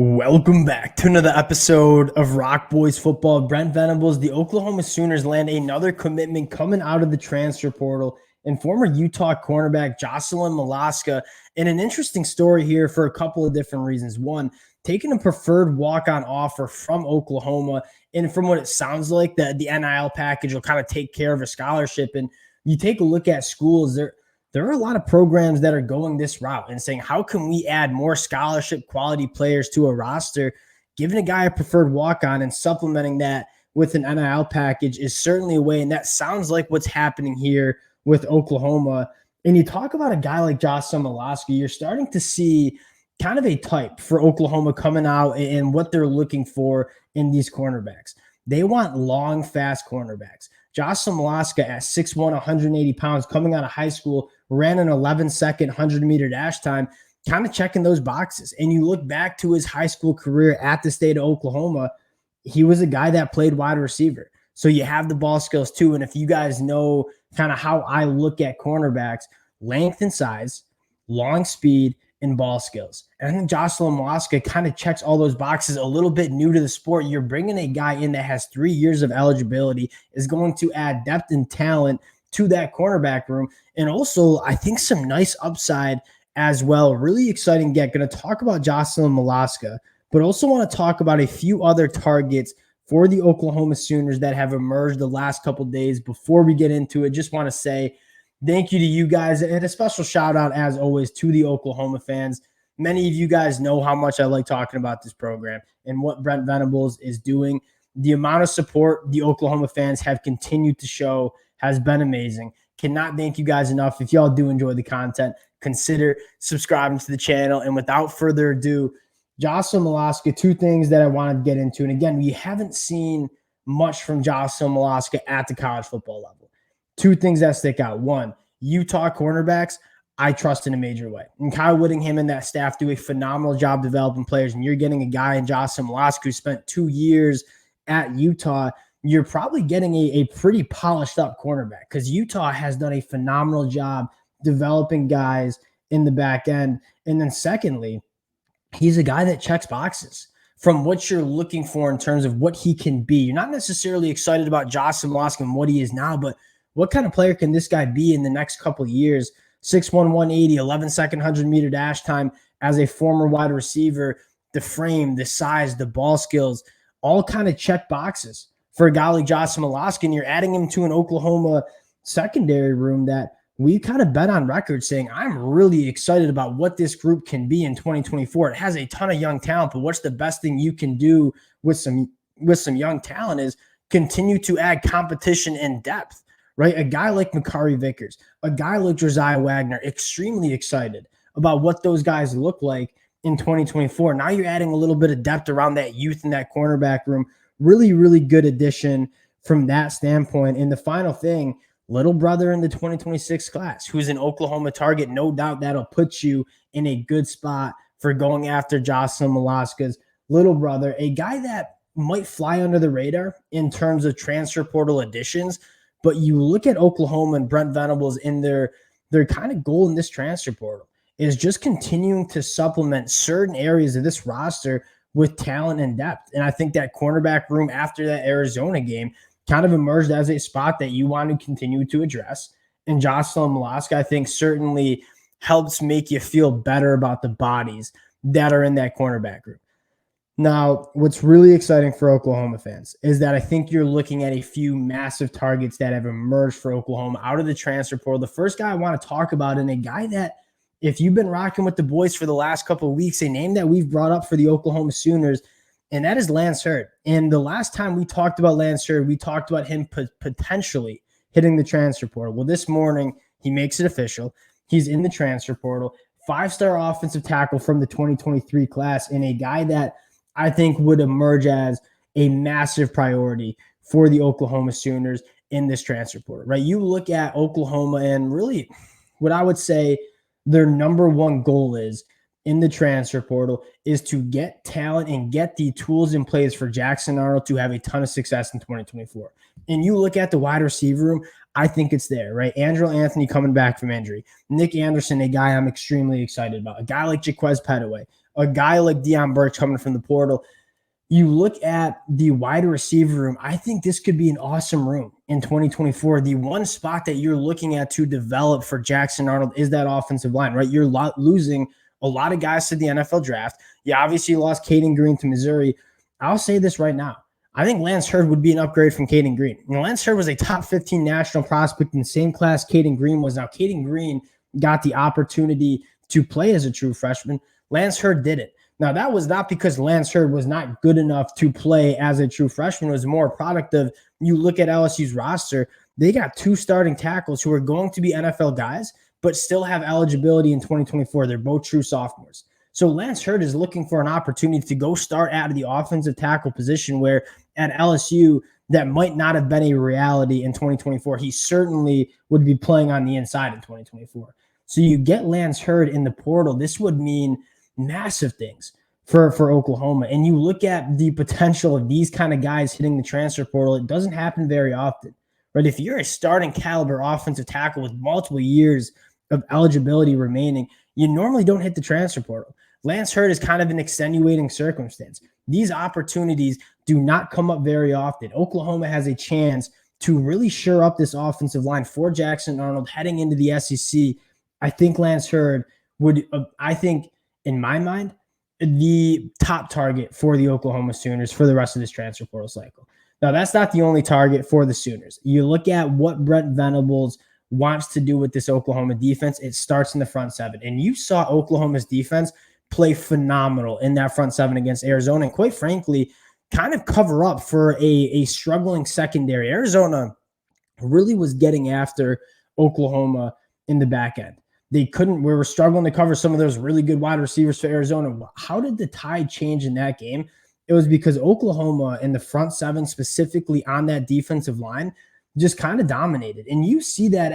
Welcome back to another episode of Rock Boys Football. Brent Venables, the Oklahoma Sooners land another commitment coming out of the transfer portal, and former Utah cornerback Jocelyn Malaska. And an interesting story here for a couple of different reasons. One, taking a preferred walk-on offer from Oklahoma, and from what it sounds like, the NIL package will kind of take care of a scholarship. And you take a look at schools, there are a lot of programs that are going this route and saying, how can we add more scholarship quality players to a roster? Giving a guy a preferred walk-on and supplementing that with an NIL package is certainly a way. And that sounds like what's happening here with Oklahoma. And you talk about a guy like Jocelyn Malaska, you're starting to see kind of a type for Oklahoma coming out and what they're looking for in these cornerbacks. They want long, fast cornerbacks. Jocelyn Malaska at 6'1", 180 pounds, coming out of high school, ran an 11-second 100-meter dash time, kind of checking those boxes. And you look back to his high school career at the state of Oklahoma, he was a guy that played wide receiver. So you have the ball skills too. And if you guys know kind of how I look at cornerbacks, length and size, long speed, and ball skills. And I think Jocelyn Malaska kind of checks all those boxes. A little bit new to the sport. You're bringing a guy in that has 3 years of eligibility, is going to add depth and talent to that cornerback room. And also, I think some nice upside as well. Really exciting get. Going to talk about Jocelyn Malaska, but also want to talk about a few other targets for the Oklahoma Sooners that have emerged the last couple of days. Before we get into it, just want to say thank you to you guys, and a special shout out, as always, to the Oklahoma fans. Many of you guys know how much I like talking about this program and what Brent Venables is doing. The amount of support the Oklahoma fans have continued to show has been amazing. Cannot thank you guys enough. If y'all do enjoy the content, consider subscribing to the channel. And without further ado, Jocelyn Malaska, two things that I wanted to get into. And again, we haven't seen much from Jocelyn Malaska at the college football level. Two things that stick out. One, Utah cornerbacks, I trust in a major way. And Kyle Whittingham and that staff do a phenomenal job developing players. And you're getting a guy in Jocelyn Malaska who spent 2 years at Utah. You're probably getting a pretty polished up cornerback, because Utah has done a phenomenal job developing guys in the back end. And then secondly, he's a guy that checks boxes from what you're looking for in terms of what he can be. You're not necessarily excited about Jocelyn Malaska and what he is now, but what kind of player can this guy be in the next couple of years? 6'1", 180, 11-second 100-meter dash time as a former wide receiver, the frame, the size, the ball skills, all kind of check boxes for a guy like Jocelyn Malaska. And you're adding him to an Oklahoma secondary room that we kind of bet on record saying, I'm really excited about what this group can be in 2024. It has a ton of young talent, but what's the best thing you can do with some young talent is continue to add competition and depth. Right? A guy like Makari Vickers, a guy like Josiah Wagner, extremely excited about what those guys look like in 2024. Now you're adding a little bit of depth around that youth in that cornerback room. Really, really good addition from that standpoint. And the final thing, little brother in the 2026 class, who's an Oklahoma target. No doubt that'll put you in a good spot for going after Jocelyn Malaska's little brother, a guy that might fly under the radar in terms of transfer portal additions. But you look at Oklahoma and Brent Venables in their kind of goal in this transfer portal is just continuing to supplement certain areas of this roster with talent and depth. And I think that cornerback room after that Arizona game kind of emerged as a spot that you want to continue to address. And Jocelyn Malaska, I think, certainly helps make you feel better about the bodies that are in that cornerback group. Now, what's really exciting for Oklahoma fans is that I think you're looking at a few massive targets that have emerged for Oklahoma out of the transfer portal. The first guy I want to talk about, and a guy that, if you've been rocking with the boys for the last couple of weeks, a name that we've brought up for the Oklahoma Sooners, and that is Lance Hurd. And the last time we talked about Lance Hurd, we talked about him potentially hitting the transfer portal. Well, this morning, he makes it official. He's in the transfer portal. 5-star offensive tackle from the 2023 class, and a guy that I think would emerge as a massive priority for the Oklahoma Sooners in this transfer portal, right? You look at Oklahoma, and really what I would say their number one goal is in the transfer portal is to get talent and get the tools in place for Jackson Arnold to have a ton of success in 2024. And you look at the wide receiver room, I think it's there, right? Andrew Anthony coming back from injury. Nick Anderson, a guy I'm extremely excited about. A guy like Jaquez Petaway, a guy like Deion Burch coming from the portal. You look at the wide receiver room, I think this could be an awesome room in 2024. The one spot that you're looking at to develop for Jackson Arnold is that offensive line, right? You're losing a lot of guys to the NFL draft. You obviously lost Caden Green to Missouri. I'll say this right now. I think Lance Hurd would be an upgrade from Caden Green. Lance Hurd was a top 15 national prospect in the same class Caden Green was. Now, Caden Green got the opportunity to play as a true freshman. Lance Hurd didn't. Now, that was not because Lance Hurd was not good enough to play as a true freshman. It was more a product of, you look at LSU's roster, they got 2 starting tackles who are going to be NFL guys, but still have eligibility in 2024. They're both true sophomores. So Lance Hurd is looking for an opportunity to go start out of the offensive tackle position, where at LSU, that might not have been a reality in 2024. He certainly would be playing on the inside in 2024. So you get Lance Hurd in the portal. This would mean massive things for Oklahoma. And you look at the potential of these kind of guys hitting the transfer portal. It doesn't happen very often, right? If you're a starting caliber offensive tackle with multiple years of eligibility remaining, you normally don't hit the transfer portal. Lance Hurd is kind of an extenuating circumstance. These opportunities do not come up very often. Oklahoma has a chance to really shore up this offensive line for Jackson Arnold heading into the SEC. I think Lance Hurd would, in my mind, the top target for the Oklahoma Sooners for the rest of this transfer portal cycle. Now, that's not the only target for the Sooners. You look at what Brent Venables wants to do with this Oklahoma defense. It starts in the front seven. And you saw Oklahoma's defense play phenomenal in that front seven against Arizona. And quite frankly, kind of cover up for a struggling secondary. Arizona really was getting after Oklahoma in the back end. We were struggling to cover some of those really good wide receivers for Arizona. How did the tide change in that game? It was because Oklahoma in the front seven, specifically on that defensive line, just kind of dominated. And you see that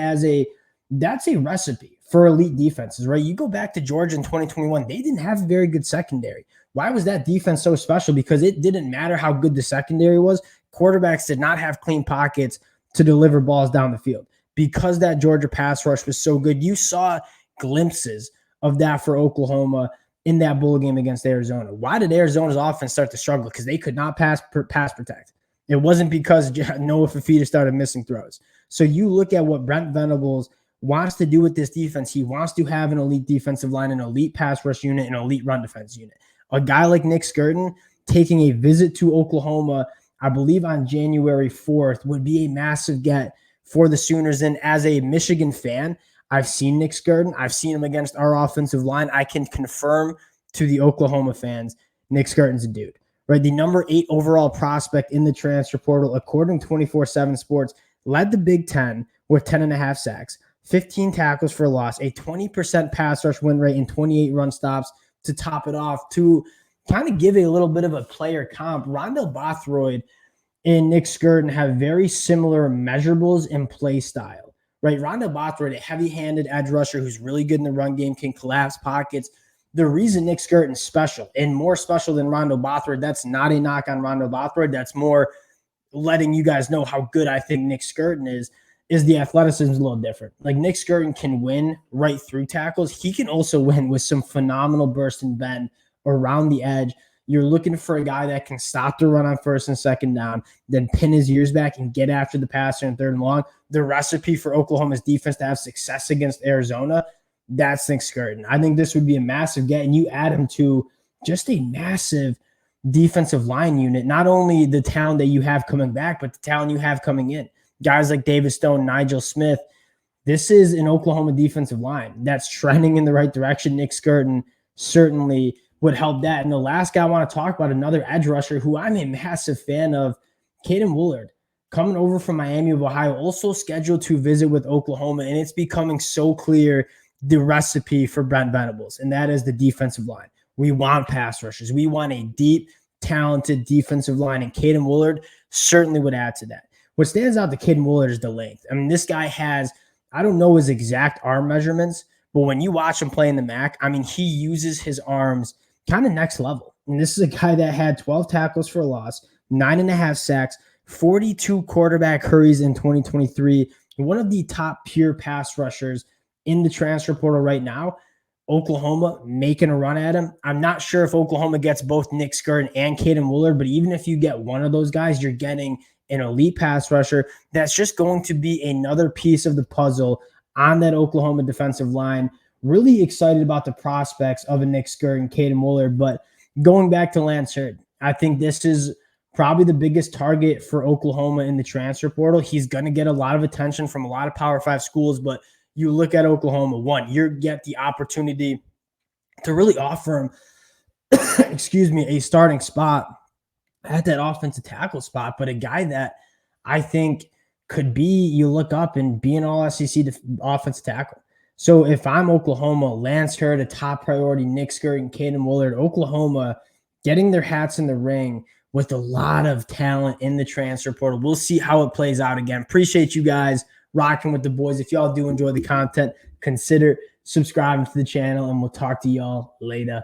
that's a recipe for elite defenses, right? You go back to Georgia in 2021, they didn't have a very good secondary. Why was that defense so special? Because it didn't matter how good the secondary was. Quarterbacks did not have clean pockets to deliver balls down the field. Because that Georgia pass rush was so good, you saw glimpses of that for Oklahoma in that bowl game against Arizona. Why did Arizona's offense start to struggle? Because they could not pass protect. It wasn't because Noah Fafita started missing throws. So you look at what Brent Venables wants to do with this defense. He wants to have an elite defensive line, an elite pass rush unit, an elite run defense unit. A guy like Nick Skirton taking a visit to Oklahoma, I believe on January 4th, would be a massive get for the Sooners. And as a Michigan fan, I've seen Nick Skirton. I've seen him against our offensive line. I can confirm to the Oklahoma fans, Nick Skirton's a dude, right? The number 8 overall prospect in the transfer portal, according to 24/7 Sports, led the Big Ten with 10.5 sacks, 15 tackles for loss, a 20% pass rush win rate, and 28 run stops to top it off. To kind of give a little bit of a player comp, Rondell Bothroyd and Nick Skirton have very similar measurables and play style, right? Rondell Bothroyd, a heavy-handed edge rusher who's really good in the run game, can collapse pockets. The reason Nick Skirton's special, and more special than Rondell Bothroyd, that's not a knock on Rondell Bothroyd. That's more letting you guys know how good I think Nick Skirton is the athleticism is a little different. Like, Nick Skirton can win right through tackles. He can also win with some phenomenal burst and bend around the edge. You're looking for a guy that can stop the run on first and second down, then pin his ears back and get after the passer in third and long. The recipe for Oklahoma's defense to have success against Arizona, that's Nick Skirton. I think this would be a massive get, and you add him to just a massive defensive line unit. Not only the talent that you have coming back, but the talent you have coming in. Guys like David Stone, Nigel Smith. This is an Oklahoma defensive line that's trending in the right direction. Nick Skirton certainly would help that. And the last guy I want to talk about, another edge rusher who I'm a massive fan of, Caden Woolard, coming over from Miami of Ohio, also scheduled to visit with Oklahoma. And it's becoming so clear the recipe for Brent Venables, and that is the defensive line. We want pass rushers. We want a deep, talented defensive line, and Caden Woolard certainly would add to that. What stands out to Caden Woolard is the length. I mean, this guy has, I don't know his exact arm measurements, but when you watch him play in the MAC, I mean, he uses his arms kind of next level. And this is a guy that had 12 tackles for a loss, 9.5 sacks, 42 quarterback hurries in 2023, one of the top pure pass rushers in the transfer portal right now. Oklahoma making a run at him. I'm not sure if Oklahoma gets both Nick Skirtin and Caden Willard, but even if you get one of those guys, you're getting an elite pass rusher. That's just going to be another piece of the puzzle on that Oklahoma defensive line. Really excited about the prospects of a Nick Skirtin, Caden Willard. But going back to Lance Hurd, I think this is probably the biggest target for Oklahoma in the transfer portal. He's going to get a lot of attention from a lot of Power 5 schools, but you look at Oklahoma, one, you get the opportunity to really offer him, a starting spot at that offensive tackle spot, but a guy that I think could be, you look up and be an all SEC offensive tackle. So if I'm Oklahoma, Lance Hurd, a top priority, Nick Skirtin, and Caden Willard, Oklahoma getting their hats in the ring with a lot of talent in the transfer portal. We'll see how it plays out again. Appreciate you guys rocking with the boys. If y'all do enjoy the content, consider subscribing to the channel, and we'll talk to y'all later.